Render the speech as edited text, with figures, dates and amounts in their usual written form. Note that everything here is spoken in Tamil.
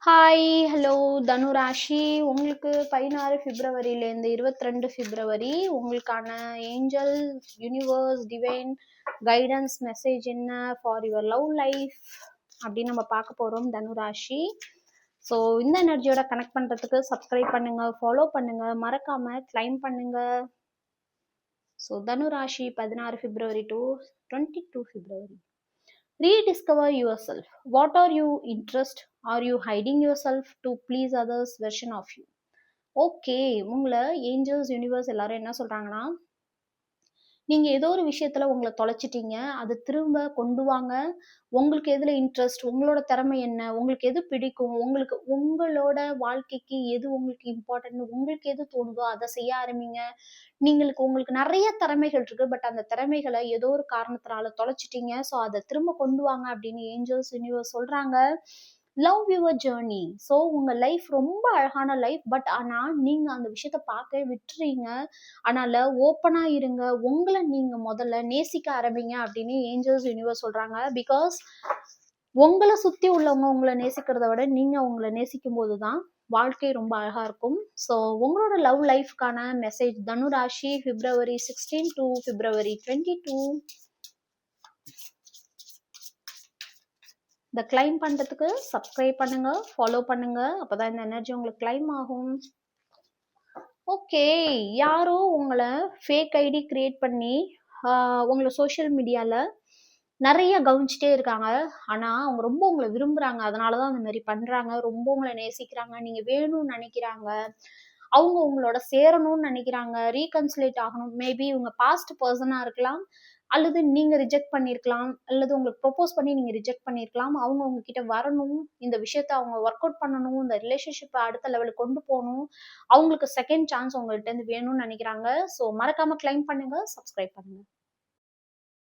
Hi, hello தனுராஷி. உங்களுக்கு 16 பிப்ரவரியிலேருந்து 22 பிப்ரவரி உங்களுக்கான angel, universe, divine guidance message என்ன ஃபார் யுவர் லவ் லைஃப் அப்படின்னு நம்ம பார்க்க போகிறோம் தனுராஷி. ஸோ இந்த எனர்ஜியோட கனெக்ட் பண்ணுறதுக்கு சப்ஸ்கிரைப் பண்ணுங்க, ஃபாலோ பண்ணுங்க, மறக்காம கிளைம் பண்ணுங்க. So Dhanurashi 16 February to 22 February. Rediscover yourself. What are you interested? Are you hiding yourself to please others version of you? Okay, உங்களை ஏஞ்சல்ஸ் யூனிவர்ஸ் எல்லாரும் என்ன சொல்றாங்கன்னா, நீங்க ஏதோ ஒரு விஷயத்துல உங்களை தொலைச்சிட்டீங்க, அது திரும்ப கொண்டு வாங்க. உங்களுக்கு எதுல இன்ட்ரெஸ்ட், உங்களோட திறமை என்ன, உங்களுக்கு எது பிடிக்கும், உங்களுக்கு உங்களோட வாழ்க்கைக்கு எது உங்களுக்கு இம்பார்ட்டன்ட், உங்களுக்கு எது தோணுதோ அதை செய்ய ஆரம்பிங்க. உங்களுக்கு நிறைய திறமைகள் இருக்கு, பட் அந்த திறமைகளை ஏதோ ஒரு காரணத்தினால தொலைச்சிட்டீங்க. ஸோ அதை திரும்ப கொண்டு வாங்க அப்படின்னு ஏஞ்சல்ஸ் யூனிவர்ஸ் சொல்றாங்க. Love your journey. ஸோ உங்க லைஃப் ரொம்ப அழகான லைஃப், பட் ஆனா நீங்க அந்த விஷயத்த பார்க்க விட்டுறீங்க. அதனால ஓப்பனா இருங்க, உங்களை நீங்க முதல்ல நேசிக்க ஆரம்பிங்க அப்படின்னு ஏஞ்சல்ஸ் யூனிவர்ஸ் சொல்றாங்க. பிகாஸ் உங்களை சுத்தி உள்ளவங்க உங்களை நேசிக்கிறத விட நீங்க உங்களை நேசிக்கும் போதுதான் வாழ்க்கை ரொம்ப அழகா இருக்கும். ஸோ உங்களோட லவ் லைஃப்கான message Dhanurashi February 16 to February 22. இந்த கிளைம் பண்றதுக்கு சப்ஸ்கிரைப் பண்ணுங்க, ஃபாலோ பண்ணுங்க, அப்பதான் இந்த எனர்ஜி உங்களுக்கு கிளைம் ஆகும். ஓகே, யாரோ உங்களை ஃபேக் ஐடி கிரியேட் பண்ணி உங்களை சோஷியல் மீடியால நிறைய கவனிச்சுட்டே இருக்காங்க. ஆனா அவங்க ரொம்ப உங்களை விரும்புறாங்க, அதனாலதான் அந்த மாதிரி பண்றாங்க. ரொம்ப உங்களை நேசிக்கிறாங்க, நீங்க வேணும்னு நினைக்கிறாங்க. அவங்க உங்களோட சேரணும்னு நினைக்கிறாங்க, ரீகன்சிலேட் ஆகணும். மேபி உங்க பாஸ்ட் பர்சனா இருக்கலாம், அல்லது நீங்க ரிஜெக்ட் பண்ணிருக்கலாம், அல்லது உங்களுக்கு ப்ரொபோஸ் பண்ணி நீங்க ரிஜெக்ட் பண்ணிருக்கலாம். அவங்க உங்ககிட்ட வரணும், இந்த விஷயத்த அவங்க ஒர்க் அவுட் பண்ணணும், இந்த ரிலேஷன்ஷிப்பை அடுத்த லெவலுக்கு கொண்டு போகணும். அவங்களுக்கு செகண்ட் சான்ஸ் உங்கள்கிட்ட இருந்து வேணும்னு நினைக்கிறாங்க. ஸோ மறக்காம கிளைம் பண்ணுங்க, சப்ஸ்கிரைப் பண்ணுங்க.